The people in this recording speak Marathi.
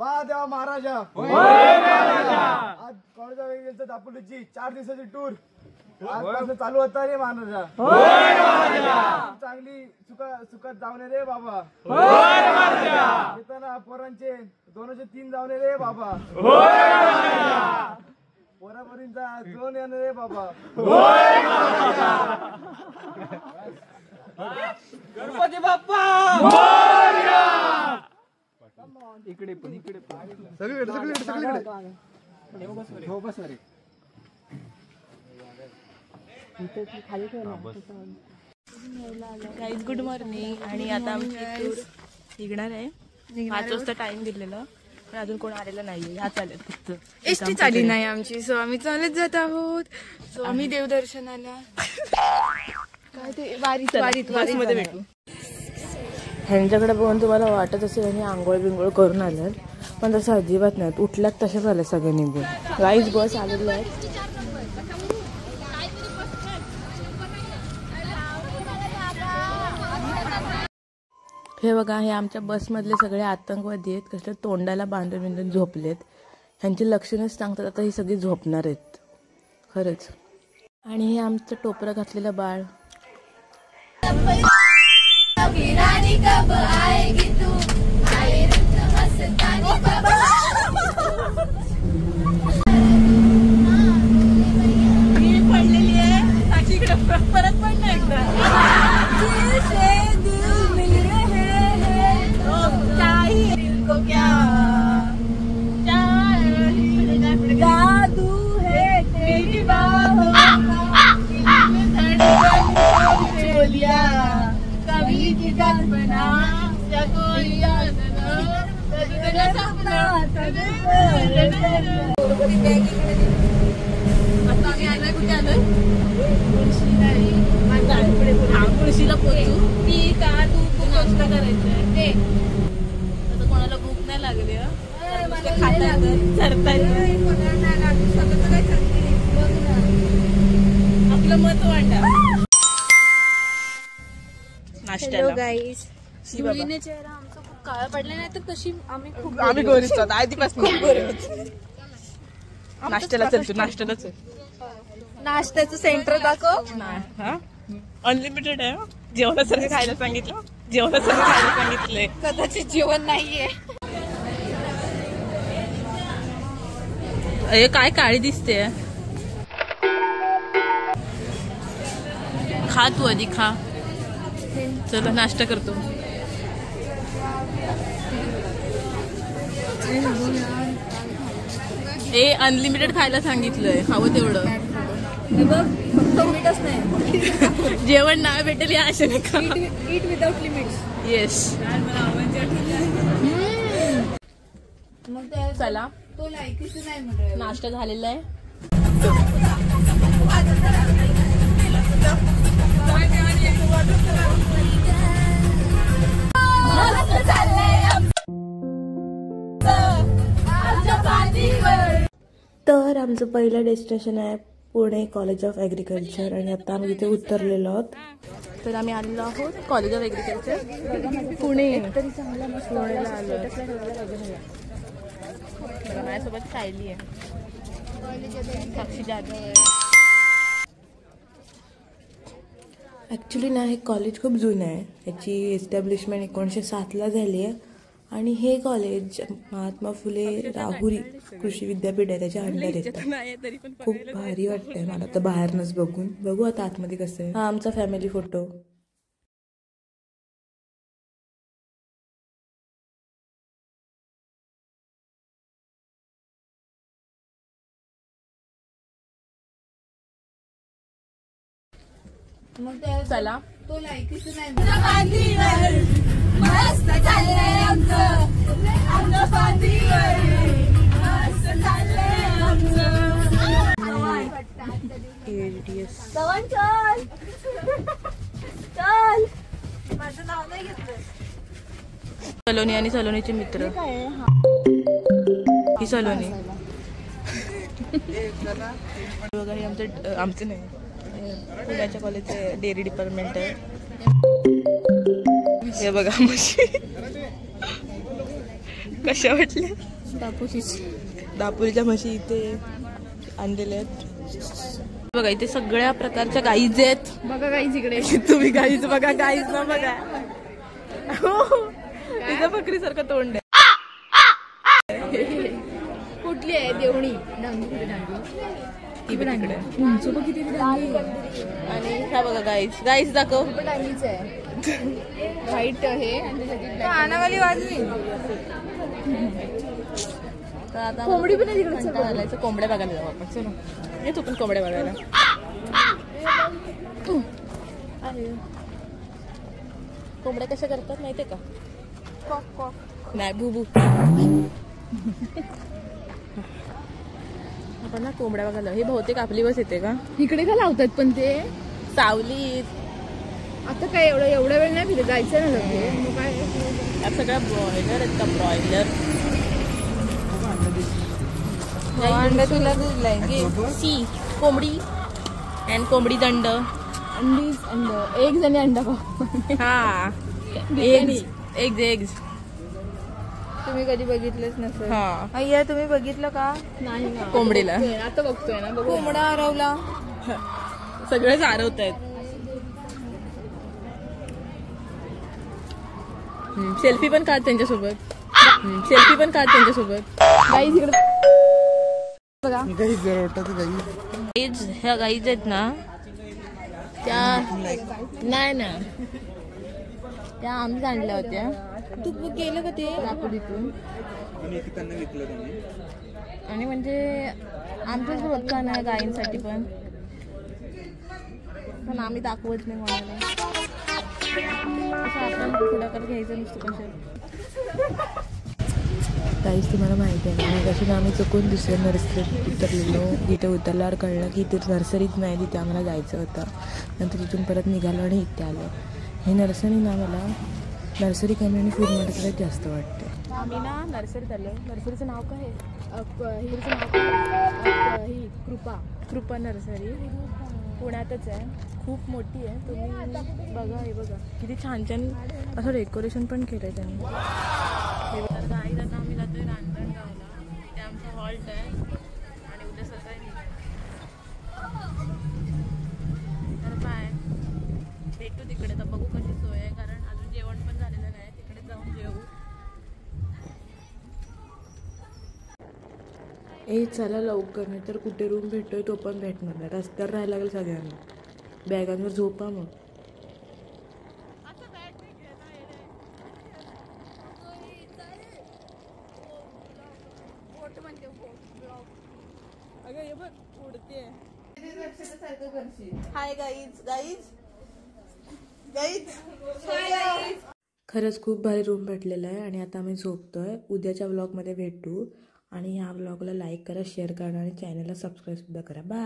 वा देवा महाराजा आज कॉलेजच्या वेगळ्या दापोलीची 4 दिवसाची टूर आजपासून चालू होता रे महाराजा। चांगली सुखात जाऊन रे बाबा। येताना पोरांचे 203 जाऊन रे बाबा। पोरापोरींचा ड्रोन येणार रे बाबा। गणपती बाप्पा इकडे पण सगळीकडे हो बस रे गाईज गुड मॉर्निंग। आणि आता आमची टूर निघणार आहे 5 वाजता टाइम दिलेला पण अजून कोण आलेलं नाहीये। ह्या चालेल फक्त एसटी चाली नाही आमची सो आम्ही चालत जात आहोत। सो आम्ही देवदर्शनाला काय ते वारीत मध्ये भेटू। ह्यांच्याकडे बघून तुम्हाला वाटत असेल आणि आंघोळ बिंगोळ करून आल्यात पण तसं अजिबात नाही। उठल्यात तशा झाल्या सगळे निघून। गाईज बस आलेले आहेत। हे बघा हे आमच्या बसमधले सगळे आतंकवादी आहेत। कसले तोंडाला बांधून बिंधून झोपलेत। ह्यांची लक्षणच सांगतात आता ही सगळी झोपणार आहेत खरंच। आणि हे आमचं टोपरं घातलेलं बाळ पडलेली आहे साक्षीकडे परत पडलं एकदा। तुळशीला पोचू ती का तू नाश्ता करायचा आहे आता कोणाला भूक नाही लागली आपलं मत वाटा नाश्त्याला। गाईस जुळीने चेहरा आमचा खूप काळा पडला नाही तर तशी आम्ही गोरीच आहोत आधीपासून खूप गोरी होतो। नाश्त्याला चल तू नाश्त्याला चल। नाश्त्याचं सेंटर दाखव। अनलिमिटेड आहे जेवणासारखं खायला सांगितलं जेवणासारखं खायला सांगितलंय कदाचित जेवण नाहीये। अरे काय काळी दिसते खा तू आधी खा। चला नाश्ता करतो। ए अनलिमिटेड खायला सांगितलंय हवं तेवढं लिमिटच नाही जेवण नाही भेटेल या आशेने का ईट विदाउट लिमिट्स। येस मग चला तो लायकीच नाही म्हणजे नाश्ता झालेला आहे। तर आमचं पहिलं डेस्टिनेशन आहे पुणे कॉलेज ऑफ ॲग्रिकल्चर आणि आता आम्ही इथे उतरलेलो आहोत। तर आम्ही आलेलो आहोत कॉलेज ऑफ ॲग्रिकल्चर पुणे। पुण्याला आलो माझ्यासोबत सायली आहे साक्षी जाधव आहे। ॲक्च्युली ना हे कॉलेज खूप जुनं आहे। याची एस्टॅब्लिशमेंट 1907ला झाली आहे आणि हे कॉलेज महात्मा फुले राहुरी कृषी विद्यापीठ आहे त्याच्या अंडर येतं। खूप भारी वाटतंय मला तर बाहेरनच बघून। बघू आता आतमध्ये कसं आहे। हा आमचा फॅमिली फोटो। मग चला तो लायकीच नाही मस्त चाललंय आमचं सलोनी आणि सलोनीचे मित्र ही सलोनी बघा हे आमचं नाही पुण्याच्या कॉलेजचे डेअरी डिपार्टमेंट आहे। हे बघा म्हशी कशा वाटल्या दापोलीच्या म्हशी इथे आणलेल्या आहेत बघा. इथे सगळ्या प्रकारच्या गाईज आहेत बघा गाईज इकडे. तुम्ही गाईज बघा, गाईज ना बघा. तिचं बकरी सारखं तोंड आहे. कुठली आहे देवणी? तिकडे किती आणि ह्या बघा गाईज. गाईज दाखव. डांगीच आहे. व्हाईट आहे आणि कानावाली वाजली. तर आता कोंबडी पण आहे तिकडे. घालायचं. कोंबड्या बघायला जाऊ आपण. चलो येतो पण कोंबड्या बघायला. कोंबड्या कशा करतात माहितीये का? कॉक कॉक. नाही बुबू. आपण ना कोंबड्या बघायला. हे बहुतेक आपली बस येते का? इकडे का लावतात पण ते सावलीत. आता काय एवढा वेळ नाही फिरत जायचं ना लगे. मग काय या सगळ्या ब्रॉयलर आहेत का? ब्रॉयलर. अंडा तुला दिलाय सी कोंबडी अँड कोंबडी दंड. अंडीच अंड. एक जणी अंडा पाव. हा एग्ज एग्ज. तुम्ही कधी बघितलंच नसेल. हा अय्या तुम्ही बघितलं का? नाही ना. कोंबडीला आता बघतोय ना. कोंबडा हरवला. सगळेच आरवत आहेत. सेल्फी पण काढ त्यांच्यासोबत. सेल्फी पण काढ त्यांच्यासोबत. गाईज इकडे बघा. गाईज ह्या गाईज आहेत ना त्या नाही ना त्या आम्हीच आणल्या होत्या. तू केलं का ते लाकूडीतून? आणि म्हणजे आमचंच प्रोत्साहन आहे गायींसाठी पण आम्ही दाखवत नाही कोणाला. असं आपण पुढाकार घ्यायचं नुसतं कशाला. काहीच तुम्हाला माहिती आहे ना, कशी आम्ही चुकून दुसऱ्या नर्सरीत उतरलेलो. तिथे उतरल्यावर कळलं की इथे नर्सरीच नाही, तिथे आम्हाला जायचं होतं. नंतर तिथून परत निघालो आणि इथे आलो. हे नर्सरी ना मला नर्सरी कमी आणि फूड मार्केटच जास्त वाटते. आम्ही ना नर्सरीत आलो. नर्सरीचं नाव काय आहे? ही कृपा नर्सरी पुण्यातच आहे. खूप मोठी आहे. तुम्ही बघा. हे बघा किती छान छान असं डेकोरेशन पण केलं आहे त्यांनी. हे बघा गाईज. आता आम्ही जातोय रांजणगावला. तिथे आमचा हॉल्ट आहे आणि उद्या सकाळी तर बाय. भेटू तिकडे. तर बघू कशी सोय आहे, कारण अजून जेवण पण झालेलं नाही. तिकडे जाऊन जेवू. चला लवकर, नाही तर कुठे रूम भेटतोय तो पण भेटणार नाही. रस्त्यावर राहायला लागेल सगळ्यांना. बॅगांवर झोपा मग. Hi guys. खरंच खूप भारी रूम भेटलेला आहे आणि आता आम्ही झोपतोय. उद्याच्या व्लॉगमध्ये भेटू आणि ह्या व्लॉगला लाईक करा, शेअर करा आणि चॅनलला सबस्क्राईब सुद्धा करा. बाय.